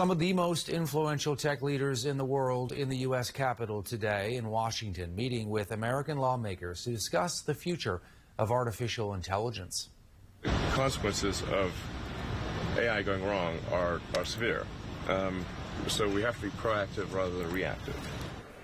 Some of the most influential tech leaders in the world in the U.S. Capitol today in Washington, meeting with American lawmakers to discuss the future of artificial intelligence. The consequences of AI going wrong are severe. So we have to be proactive rather than reactive.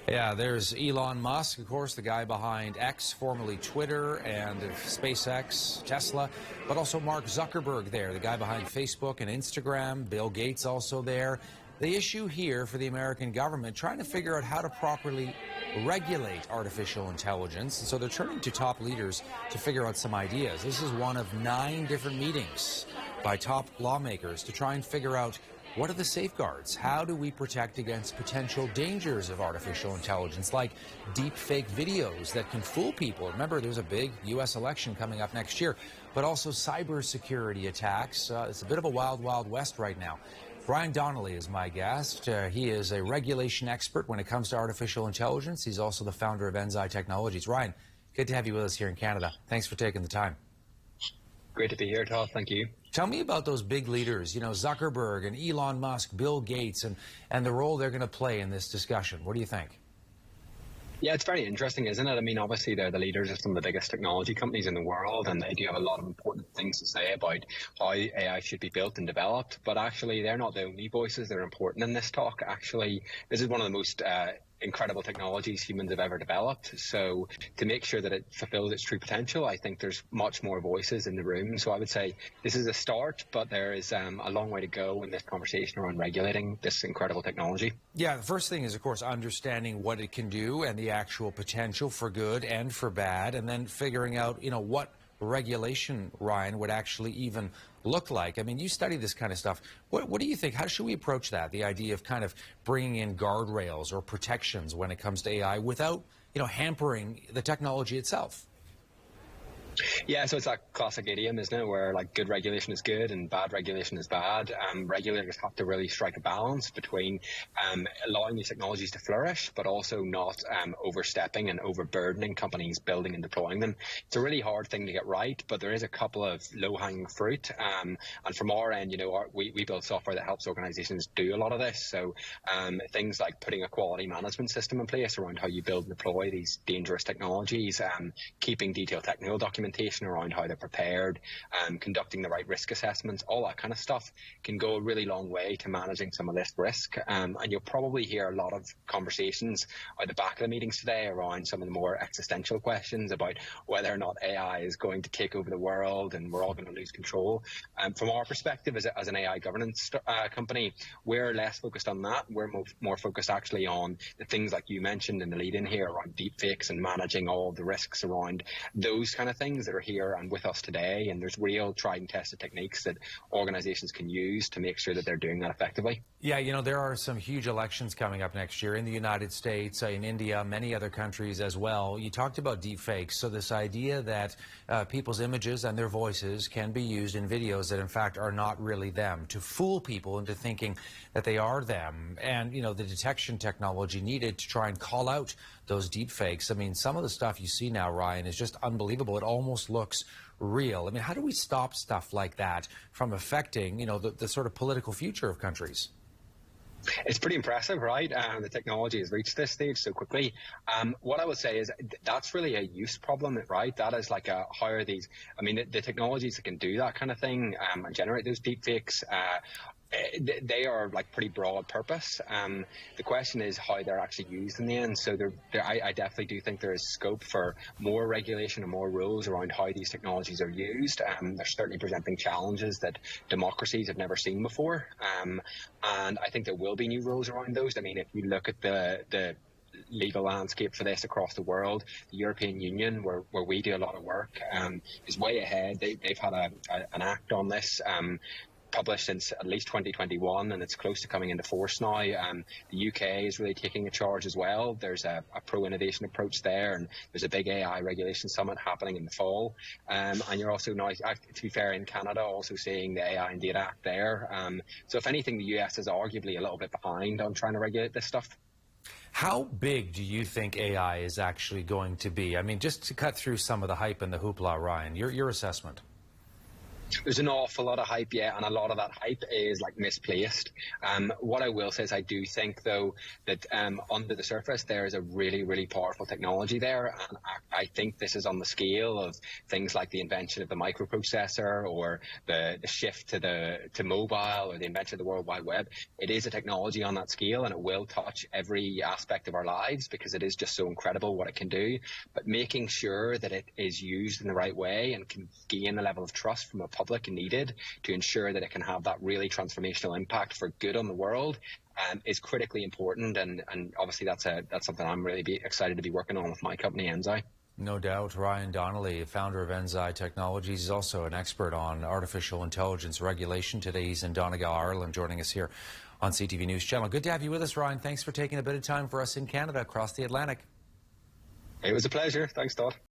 Yeah, there's Elon Musk, of course, the guy behind X, formerly Twitter, and SpaceX, Tesla, but also Mark Zuckerberg there, the guy behind Facebook and Instagram, Bill Gates also there. The issue here for the American government, trying to figure out how to properly regulate artificial intelligence, and so they're turning to top leaders to figure out some ideas. This is one of 9 different meetings by top lawmakers to try and figure out what are the safeguards? How do we protect against potential dangers of artificial intelligence, like deep fake videos that can fool people? Remember, there's a big U.S. election coming up next year, but also cybersecurity attacks. It's a bit of a wild, wild west right now. Brian Donnelly is my guest. He is a regulation expert when it comes to artificial intelligence. He's also the founder of Enzai Technologies. Ryan, good to have you with us here in Canada. Thanks for taking the time. Great to be here, Todd. Thank you. Tell me about those big leaders, you know, Zuckerberg and Elon Musk, Bill Gates, and the role they're going to play in this discussion. What do you think? Yeah, it's very interesting, isn't it? I mean, obviously, they're the leaders of some of the biggest technology companies in the world, and they do have a lot of important things to say about how AI should be built and developed. But actually, they're not the only voices that are important in this talk. Actually, this is one of the most incredible technologies humans have ever developed. So to make sure that it fulfills its true potential, I think there's much more voices in the room. So I would say this is a start, but there is a long way to go in this conversation around regulating this incredible technology. Yeah, the first thing is, of course, understanding what it can do and the actual potential for good and for bad, and then figuring out, you know, what regulation, Ryan, would actually even look like. I mean, you study this kind of stuff. What do you think? How should we approach that? The idea of kind of bringing in guardrails or protections when it comes to AI without, you know, hampering the technology itself? Yeah, so it's that classic idiom, isn't it, where like good regulation is good and bad regulation is bad. Regulators have to really strike a balance between allowing these technologies to flourish, but also not overstepping and overburdening companies building and deploying them. It's a really hard thing to get right, but there is a couple of low-hanging fruit. And from our end, you know, we build software that helps organizations do a lot of this. So things like putting a quality management system in place around how you build and deploy these dangerous technologies, keeping detailed technical documentation around how they're prepared, conducting the right risk assessments, all that kind of stuff can go a really long way to managing some of this risk. And you'll probably hear a lot of conversations at the back of the meetings today around some of the more existential questions about whether or not AI is going to take over the world and we're all going to lose control. From our perspective as an AI governance company, we're less focused on that. We're more focused actually on the things like you mentioned in the lead in here around deepfakes and managing all the risks around those kind of things that are here and with us today. And there's real tried and tested techniques that organizations can use to make sure that they're doing that effectively. Yeah, you know, there are some huge elections coming up next year in the United States, in India, many other countries as well. You talked about deepfakes. So this idea that people's images and their voices can be used in videos that in fact are not really them, to fool people into thinking that they are them. And, you know, the detection technology needed to try and call out those deepfakes. I mean, some of the stuff you see now, Ryan, is just unbelievable. It almost looks real. I mean, how do we stop stuff like that from affecting, you know, the sort of political future of countries? It's pretty impressive, right? The technology has reached this stage so quickly. What I would say is that's really a use problem, right? That is like how are these, I mean, the technologies that can do that kind of thing and generate those deepfakes, they are like pretty broad purpose. The question is how they're actually used in the end. So I definitely do think there is scope for more regulation and more rules around how these technologies are used. They're certainly presenting challenges that democracies have never seen before. And I think there will be new rules around those. I mean, if you look at the legal landscape for this across the world, the European Union, where we do a lot of work, is way ahead. They've had an act on this published since at least 2021, and it's close to coming into force now. The UK is really taking a charge as well. There's a pro-innovation approach there, and there's a big AI regulation summit happening in the fall. And you're also now, to be fair, in Canada, also seeing the AI and Data Act there. So if anything, the US is arguably a little bit behind on trying to regulate this stuff. How big do you think AI is actually going to be? I mean, just to cut through some of the hype and the hoopla, Ryan, your assessment. There's an awful lot of hype, yeah, and a lot of that hype is like misplaced. What I will say is I do think, though, that under the surface there is a really, really powerful technology there, and I think this is on the scale of things like the invention of the microprocessor or the shift to mobile or the invention of the World Wide Web. It is a technology on that scale, and it will touch every aspect of our lives because it is just so incredible what it can do. But making sure that it is used in the right way and can gain the level of trust from a public and needed to ensure that it can have that really transformational impact for good on the world is critically important, and obviously that's something I'm really excited to be working on with my company, Enzai. No doubt. Ryan Donnelly, founder of Enzai Technologies, is also an expert on artificial intelligence regulation. Today he's in Donegal, Ireland, joining us here on CTV News Channel. Good to have you with us, Ryan. Thanks for taking a bit of time for us in Canada across the Atlantic. It was a pleasure. Thanks, Todd.